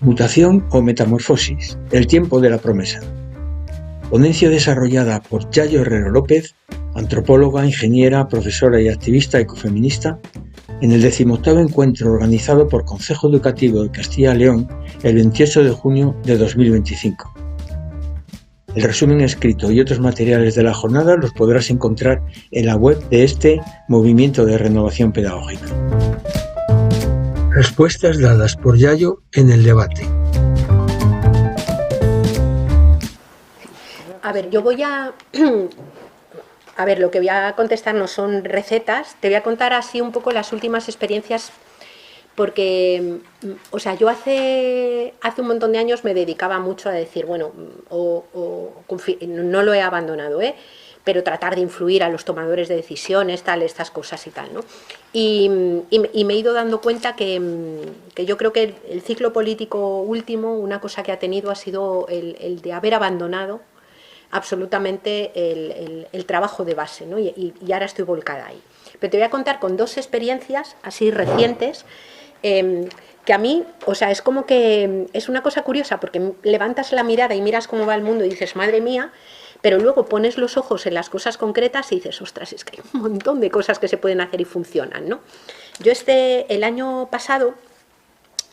Mutación o metamorfosis, el tiempo de la promesa. Ponencia desarrollada por Yayo Herrero López, antropóloga, ingeniera, profesora y activista ecofeminista, en el 18º encuentro organizado por Consejo Educativo de Castilla y León el 28 de junio de 2025. El resumen escrito y otros materiales de la jornada los podrás encontrar en la web de este Movimiento de Renovación Pedagógica. Respuestas dadas por Yayo en el debate. A ver, yo voy a... A ver, lo que voy a contestar no son recetas, te voy a contar así un poco las últimas experiencias, porque, o sea, yo hace un montón de años me dedicaba mucho a decir, bueno, no lo he abandonado, pero tratar de influir a los tomadores de decisiones, tal, estas cosas y tal, ¿no? Y me he ido dando cuenta que yo creo que el ciclo político último, una cosa que ha tenido ha sido el de haber abandonado absolutamente el trabajo de base, ¿no? Y ahora estoy volcada ahí. Pero te voy a contar con dos experiencias así recientes, que a mí, o sea, es como que es una cosa curiosa, porque levantas la mirada y miras cómo va el mundo y dices, madre mía, pero luego pones los ojos en las cosas concretas y dices, ostras, es que hay un montón de cosas que se pueden hacer y funcionan, ¿no? Yo el año pasado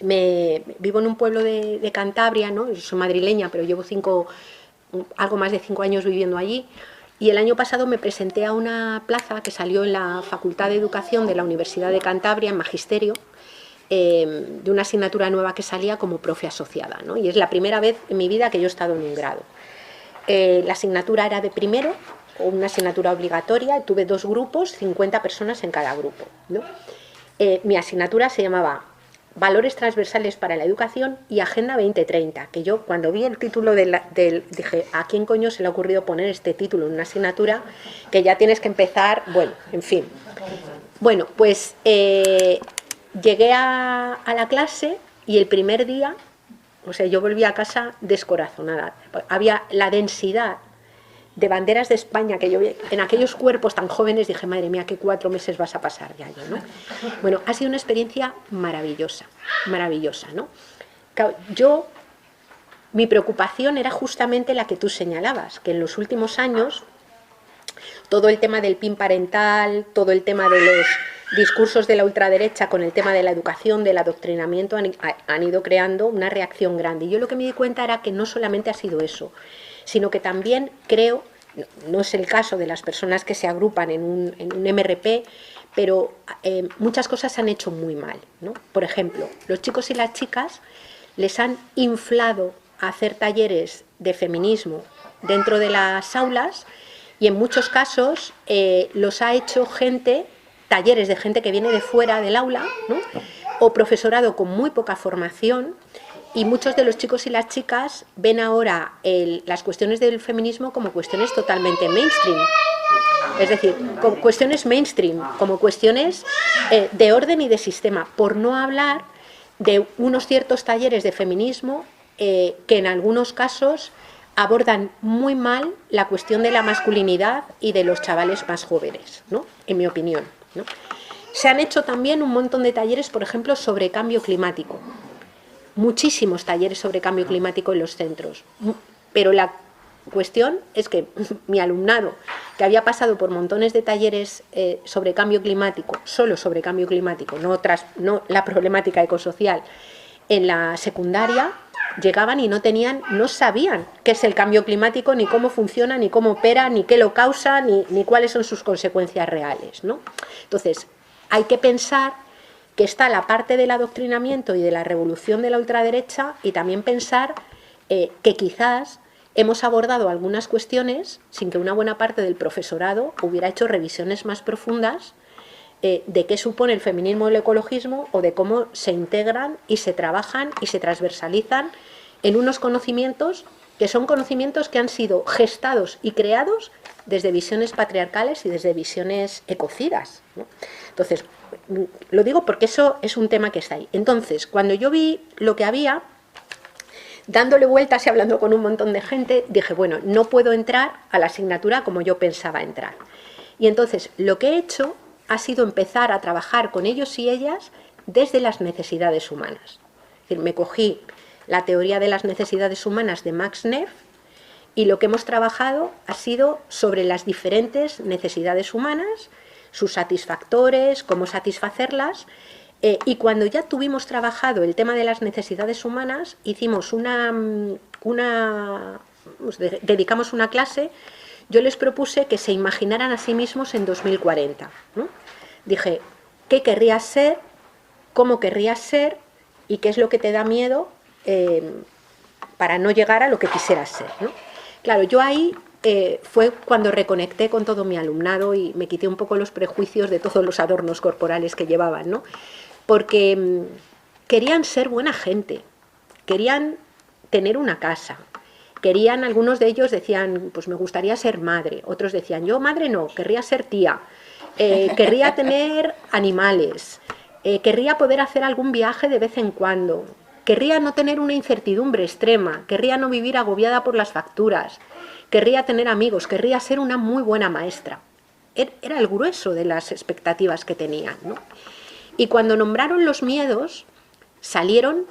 vivo en un pueblo de Cantabria, ¿no? Yo soy madrileña, pero llevo algo más de 5 años viviendo allí, y el año pasado me presenté a una plaza que salió en la Facultad de Educación de la Universidad de Cantabria, en Magisterio, de una asignatura nueva que salía como profe asociada, ¿no? Y es la primera vez en mi vida que yo he estado en un grado. La asignatura era de primero, una asignatura obligatoria, tuve 2 grupos, 50 personas en cada grupo, ¿no? Mi asignatura se llamaba Valores transversales para la educación y Agenda 2030, que yo cuando vi el título dije, ¿a quién coño se le ha ocurrido poner este título en una asignatura que ya tienes que empezar? Bueno, en fin. Bueno, pues llegué a la clase y el primer día, o sea, yo volví a casa descorazonada. Había la densidad de banderas de España que yo vi en aquellos cuerpos tan jóvenes, dije, madre mía, ¿qué 4 meses vas a pasar ya yo, ¿no? Bueno, ha sido una experiencia maravillosa, maravillosa, ¿no? Mi preocupación era justamente la que tú señalabas, que en los últimos años todo el tema del PIN parental, todo el tema de los discursos de la ultraderecha con el tema de la educación, del adoctrinamiento, han ido creando una reacción grande. Y yo lo que me di cuenta era que no solamente ha sido eso, sino que también creo, no es el caso de las personas que se agrupan en un MRP, pero muchas cosas se han hecho muy mal, ¿no? Por ejemplo, los chicos y las chicas les han inflado a hacer talleres de feminismo dentro de las aulas y en muchos casos los ha hecho talleres de gente que viene de fuera del aula, ¿no? O profesorado con muy poca formación. Y muchos de los chicos y las chicas ven ahora las cuestiones del feminismo como cuestiones totalmente mainstream. Es decir, como cuestiones mainstream, como cuestiones de orden y de sistema, por no hablar de unos ciertos talleres de feminismo que en algunos casos abordan muy mal la cuestión de la masculinidad y de los chavales más jóvenes, ¿no? En mi opinión, ¿no? Se han hecho también un montón de talleres, por ejemplo, sobre cambio climático. Muchísimos talleres sobre cambio climático en los centros, pero la cuestión es que mi alumnado, que había pasado por montones de talleres sobre cambio climático, solo sobre cambio climático, no la problemática ecosocial, en la secundaria, llegaban y no sabían qué es el cambio climático, ni cómo funciona, ni cómo opera, ni qué lo causa, ni cuáles son sus consecuencias reales, ¿no? Entonces, hay que pensar que está la parte del adoctrinamiento y de la revolución de la ultraderecha, y también pensar que quizás hemos abordado algunas cuestiones sin que una buena parte del profesorado hubiera hecho revisiones más profundas de qué supone el feminismo y el ecologismo, o de cómo se integran y se trabajan y se transversalizan en unos conocimientos que son conocimientos que han sido gestados y creados desde visiones patriarcales y desde visiones ecocidas, ¿no? Entonces, lo digo porque eso es un tema que está ahí. Entonces, cuando yo vi lo que había, dándole vueltas y hablando con un montón de gente, dije, bueno, no puedo entrar a la asignatura como yo pensaba entrar. Y entonces, lo que he hecho ha sido empezar a trabajar con ellos y ellas desde las necesidades humanas. Es decir, me cogí la teoría de las necesidades humanas de Max Neff, y lo que hemos trabajado ha sido sobre las diferentes necesidades humanas, sus satisfactores, cómo satisfacerlas, y cuando ya tuvimos trabajado el tema de las necesidades humanas, hicimos dedicamos una clase. Yo les propuse que se imaginaran a sí mismos en 2040, ¿no? Dije, ¿qué querrías ser? ¿Cómo querrías ser? ¿Y qué es lo que te da miedo para no llegar a lo que quisieras ser, ¿no? Claro, yo ahí fue cuando reconecté con todo mi alumnado y me quité un poco los prejuicios de todos los adornos corporales que llevaban, ¿no? Porque querían ser buena gente, querían tener una casa, querían, algunos de ellos decían, pues me gustaría ser madre, otros decían, yo madre no, querría ser tía, querría tener animales, querría poder hacer algún viaje de vez en cuando, querría no tener una incertidumbre extrema, querría no vivir agobiada por las facturas, querría tener amigos, querría ser una muy buena maestra. Era el grueso de las expectativas que tenían, ¿no? Y cuando nombraron los miedos, salieron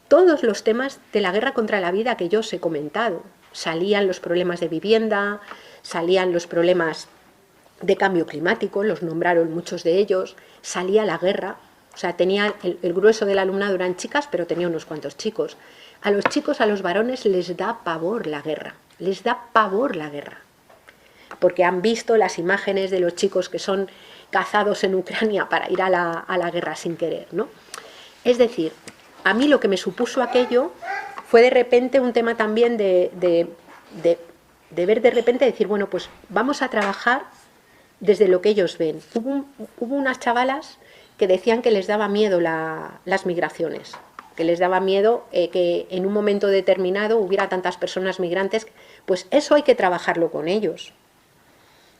todos los temas de la guerra contra la vida que yo os he comentado. Salían los problemas de vivienda, salían los problemas de cambio climático, los nombraron muchos de ellos, salía la guerra, o sea, tenía el grueso del alumnado eran chicas, pero tenía unos cuantos chicos. A los chicos, a los varones, les da pavor la guerra, les da pavor la guerra, porque han visto las imágenes de los chicos que son cazados en Ucrania para ir a la guerra sin querer, ¿no? Es decir, a mí lo que me supuso aquello fue de repente un tema también de ver de repente decir, bueno, pues vamos a trabajar desde lo que ellos ven. Hubo unas chavalas que decían que les daba miedo las migraciones, que les daba miedo que en un momento determinado hubiera tantas personas migrantes. Pues eso hay que trabajarlo con ellos.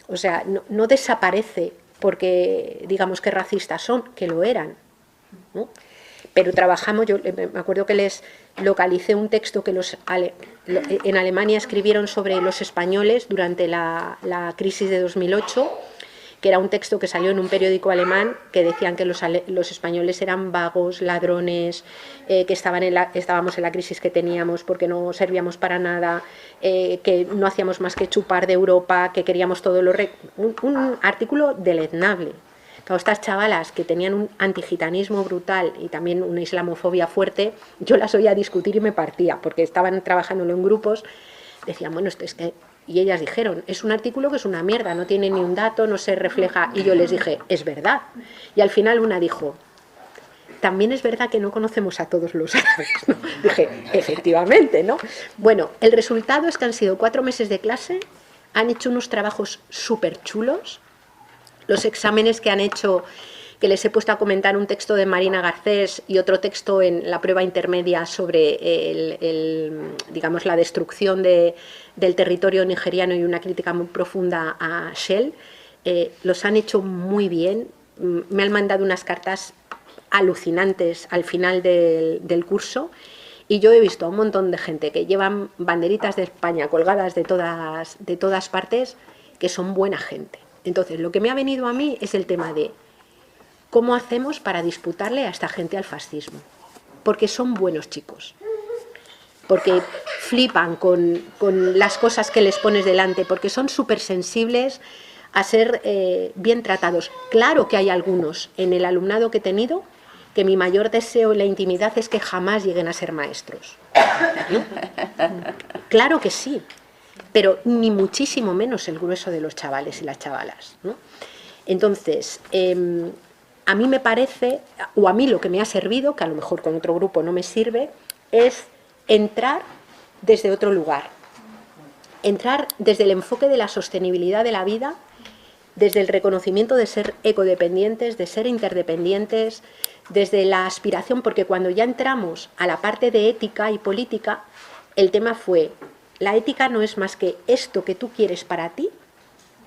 O sea, no desaparece porque digamos que racistas son, que lo eran, ¿no? Pero trabajamos, yo me acuerdo que les localicé un texto que en Alemania escribieron sobre los españoles durante la crisis de 2008, que era un texto que salió en un periódico alemán que decían que los españoles eran vagos, ladrones, que estábamos en la crisis que teníamos porque no servíamos para nada, que no hacíamos más que chupar de Europa, que queríamos todo un artículo deleznable. Claro, estas chavalas que tenían un antigitanismo brutal y también una islamofobia fuerte, yo las oía discutir y me partía, porque estaban trabajándolo en grupos, decían, bueno, esto es que... Y ellas dijeron, es un artículo que es una mierda, no tiene ni un dato, no se refleja. Y yo les dije, es verdad. Y al final una dijo, también es verdad que no conocemos a todos los árabes, ¿no? Dije, efectivamente, ¿no? Bueno, el resultado es que han sido 4 meses de clase, han hecho unos trabajos súper chulos. Los exámenes que han hecho, que les he puesto a comentar un texto de Marina Garcés y otro texto en la prueba intermedia sobre digamos, la destrucción del territorio nigeriano y una crítica muy profunda a Shell, los han hecho muy bien. Me han mandado unas cartas alucinantes al final del curso y yo he visto a un montón de gente que llevan banderitas de España colgadas de todas partes, que son buena gente. Entonces, lo que me ha venido a mí es el tema de ¿cómo hacemos para disputarle a esta gente al fascismo? Porque son buenos chicos, porque flipan con las cosas que les pones delante, porque son súper sensibles a ser bien tratados. Claro que hay algunos en el alumnado que he tenido que mi mayor deseo en la intimidad es que jamás lleguen a ser maestros, ¿no? Claro que sí, pero ni muchísimo menos el grueso de los chavales y las chavalas, ¿no? Entonces, a mí me parece, o a mí lo que me ha servido, que a lo mejor con otro grupo no me sirve, es entrar desde otro lugar, entrar desde el enfoque de la sostenibilidad de la vida, desde el reconocimiento de ser ecodependientes, de ser interdependientes, desde la aspiración, porque cuando ya entramos a la parte de ética y política, el tema fue, la ética no es más que esto que tú quieres para ti,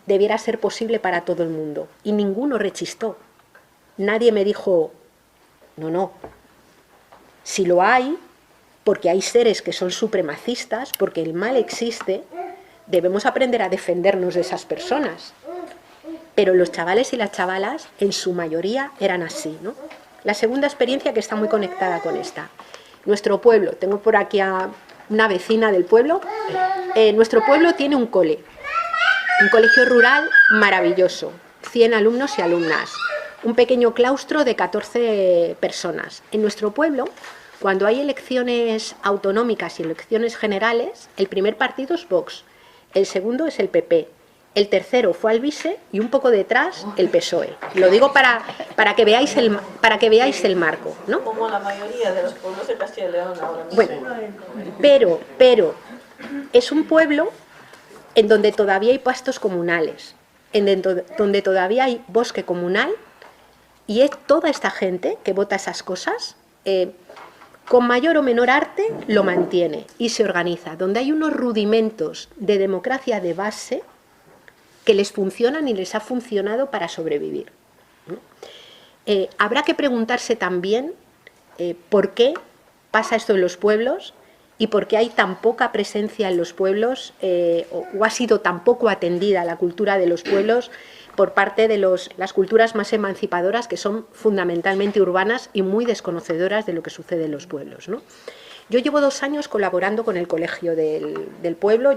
debiera ser posible para todo el mundo. Y ninguno rechistó. Nadie me dijo, no, si lo hay, porque hay seres que son supremacistas, porque el mal existe, debemos aprender a defendernos de esas personas. Pero los chavales y las chavalas, en su mayoría, eran así, ¿no? La segunda experiencia, que está muy conectada con esta. Nuestro pueblo, tengo por aquí a una vecina del pueblo, nuestro pueblo tiene un colegio rural maravilloso, 100 alumnos y alumnas, un pequeño claustro de 14 personas. En nuestro pueblo, cuando hay elecciones autonómicas y elecciones generales, el primer partido es Vox, el segundo es el PP, el tercero fue Alvise y un poco detrás el PSOE. Lo digo para que veáis el marco, ¿no? Como la mayoría de los pueblos de Castilla y León ahora mismo. Bueno, pero es un pueblo en donde todavía hay pastos comunales, donde todavía hay bosque comunal, y es toda esta gente que vota esas cosas, con mayor o menor arte, lo mantiene y se organiza, donde hay unos rudimentos de democracia de base que les funcionan y les ha funcionado para sobrevivir. Habrá que preguntarse también por qué pasa esto en los pueblos y por qué hay tan poca presencia en los pueblos o ha sido tan poco atendida la cultura de los pueblos por parte de las culturas más emancipadoras, que son fundamentalmente urbanas y muy desconocedoras de lo que sucede en los pueblos, ¿no? Yo llevo 2 años colaborando con el colegio del pueblo.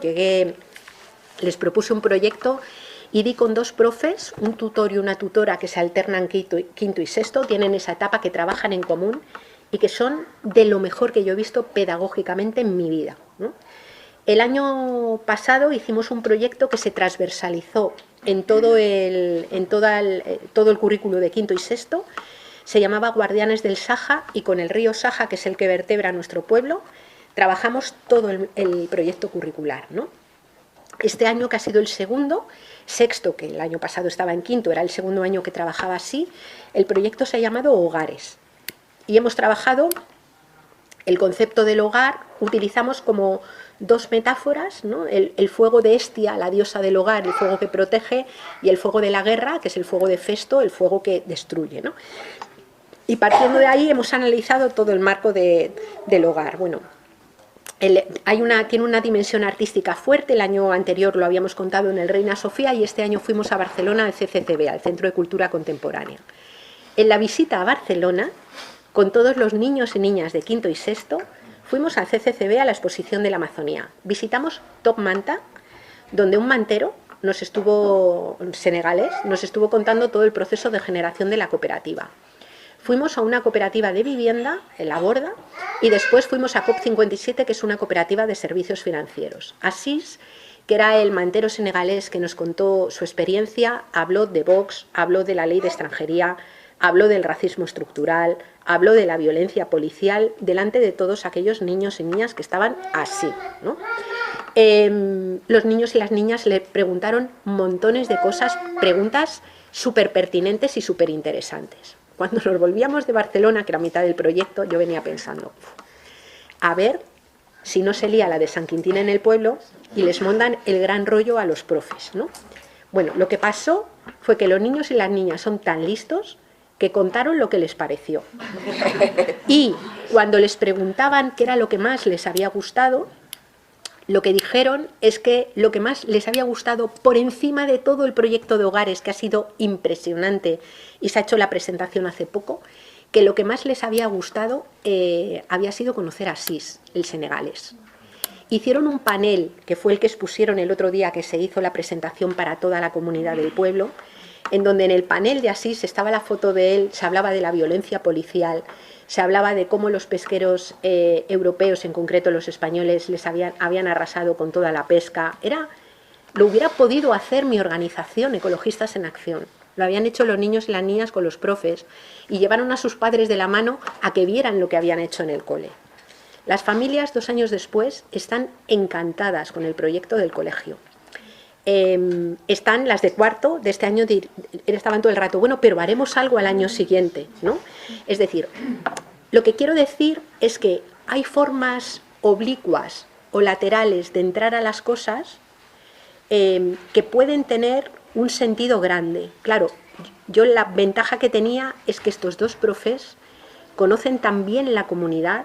Les propuse un proyecto y di con 2 profes, un tutor y una tutora que se alternan quinto y sexto, tienen esa etapa, que trabajan en común y que son de lo mejor que yo he visto pedagógicamente en mi vida, ¿no? El año pasado hicimos un proyecto que se transversalizó en todo el currículo de quinto y sexto. Se llamaba Guardianes del Saja, y con el río Saja, que es el que vertebra nuestro pueblo, trabajamos todo el proyecto curricular, ¿no? Este año, que ha sido el segundo, sexto, que el año pasado estaba en quinto, era el segundo año que trabajaba así, el proyecto se ha llamado Hogares. Y hemos trabajado el concepto del hogar, utilizamos como 2 metáforas, ¿no? El fuego de Hestia, la diosa del hogar, el fuego que protege, y el fuego de la guerra, que es el fuego de Festo, el fuego que destruye, ¿no? Y partiendo de ahí hemos analizado todo el marco del hogar. Bueno, tiene una dimensión artística fuerte. El año anterior lo habíamos contado en el Reina Sofía y este año fuimos a Barcelona al CCCB, al Centro de Cultura Contemporánea. En la visita a Barcelona, con todos los niños y niñas de quinto y sexto, fuimos al CCCB, a la exposición de la Amazonía. Visitamos Top Manta, donde un mantero senegalés nos estuvo contando todo el proceso de generación de la cooperativa. Fuimos a una cooperativa de vivienda, en La Borda, y después fuimos a COP57, que es una cooperativa de servicios financieros. Asís, que era el mantero senegalés que nos contó su experiencia, habló de Vox, habló de la ley de extranjería, habló del racismo estructural, habló de la violencia policial delante de todos aquellos niños y niñas que estaban así, ¿no? Los niños y las niñas le preguntaron montones de cosas, preguntas súper pertinentes y súper interesantes. Cuando nos volvíamos de Barcelona, que era mitad del proyecto, yo venía pensando, a ver si no se lía la de San Quintín en el pueblo y les montan el gran rollo a los profes, ¿no? Bueno, lo que pasó fue que los niños y las niñas son tan listos que contaron lo que les pareció. Y cuando les preguntaban qué era lo que más les había gustado, lo que dijeron es que lo que más les había gustado, por encima de todo el proyecto de hogares, que ha sido impresionante y se ha hecho la presentación hace poco, que lo que más les había gustado había sido conocer a Asís, el senegalés. Hicieron un panel, que fue el que expusieron el otro día que se hizo la presentación para toda la comunidad del pueblo, en donde en el panel de Asís estaba la foto de él, se hablaba de la violencia policial, se hablaba de cómo los pesqueros europeos, en concreto los españoles, les habían arrasado con toda la pesca. Lo hubiera podido hacer mi organización, Ecologistas en Acción. Lo habían hecho los niños y las niñas con los profes y llevaron a sus padres de la mano a que vieran lo que habían hecho en el cole. Las familias, 2 años después, están encantadas con el proyecto del colegio. Están las de cuarto de este año, estaban todo el rato, bueno, pero haremos algo al año siguiente, ¿no? Es decir, lo que quiero decir es que hay formas oblicuas o laterales de entrar a las cosas que pueden tener un sentido grande. Claro, yo la ventaja que tenía es que estos 2 profes conocen tan bien la comunidad,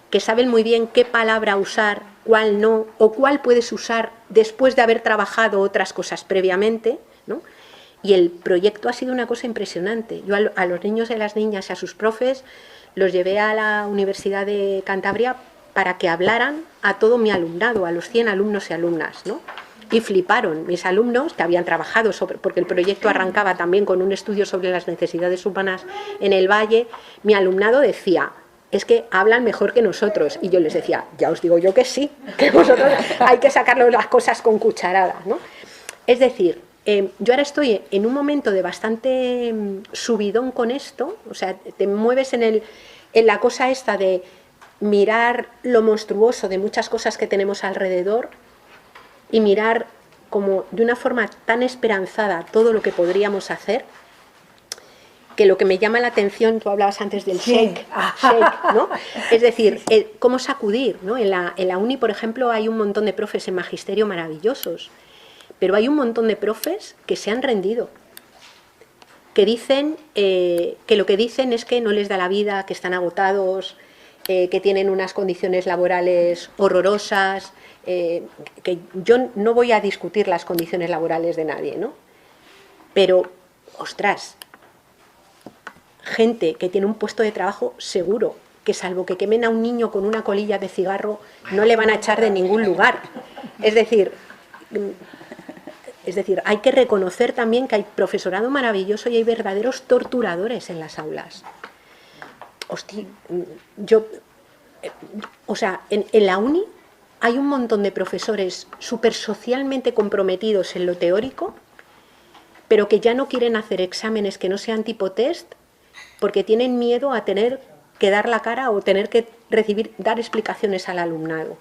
que saben muy bien qué palabra usar, cuál no, o cuál puedes usar después de haber trabajado otras cosas previamente, ¿no? Y el proyecto ha sido una cosa impresionante. Yo a los niños y a las niñas y a sus profes los llevé a la Universidad de Cantabria para que hablaran a todo mi alumnado, a los 100 alumnos y alumnas, ¿no? Y fliparon mis alumnos que habían trabajado porque el proyecto arrancaba también con un estudio sobre las necesidades humanas en el Valle. Mi alumnado decía, es que hablan mejor que nosotros, y yo les decía, ya os digo yo que sí, que vosotros hay que sacarlo las cosas con cucharadas, ¿no? Es decir, yo ahora estoy en un momento de bastante subidón con esto, o sea, te mueves en la cosa esta de mirar lo monstruoso de muchas cosas que tenemos alrededor y mirar como de una forma tan esperanzada todo lo que podríamos hacer, que lo que me llama la atención, tú hablabas antes del shake, ¿no? Es decir, cómo sacudir, ¿no? En la uni, por ejemplo, hay un montón de profes en magisterio maravillosos, pero hay un montón de profes que se han rendido, que dicen que lo que dicen es que no les da la vida, que están agotados, que tienen unas condiciones laborales horrorosas, que yo no voy a discutir las condiciones laborales de nadie, ¿no? Pero, ostras, gente que tiene un puesto de trabajo seguro, que salvo que quemen a un niño con una colilla de cigarro, no le van a echar de ningún lugar. Es decir, hay que reconocer también que hay profesorado maravilloso y hay verdaderos torturadores en las aulas. Hostia, en la uni hay un montón de profesores súper socialmente comprometidos en lo teórico, pero que ya no quieren hacer exámenes que no sean tipo test, porque tienen miedo a tener que dar la cara o tener que dar explicaciones al alumnado.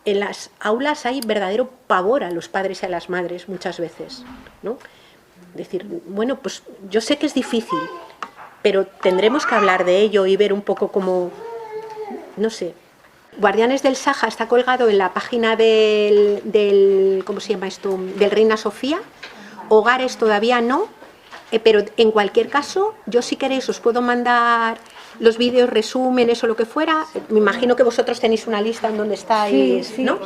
En las aulas hay verdadero pavor a los padres y a las madres muchas veces, ¿no? Decir, bueno, pues yo sé que es difícil, pero tendremos que hablar de ello y ver un poco cómo, no sé. Guardianes del Saja está colgado en la página del ¿cómo se llama esto?, del Reina Sofía. Hogares todavía no, pero en cualquier caso, yo si queréis os puedo mandar los vídeos, resúmenes o lo que fuera. Me imagino que vosotros tenéis una lista en donde estáis, sí, ¿no?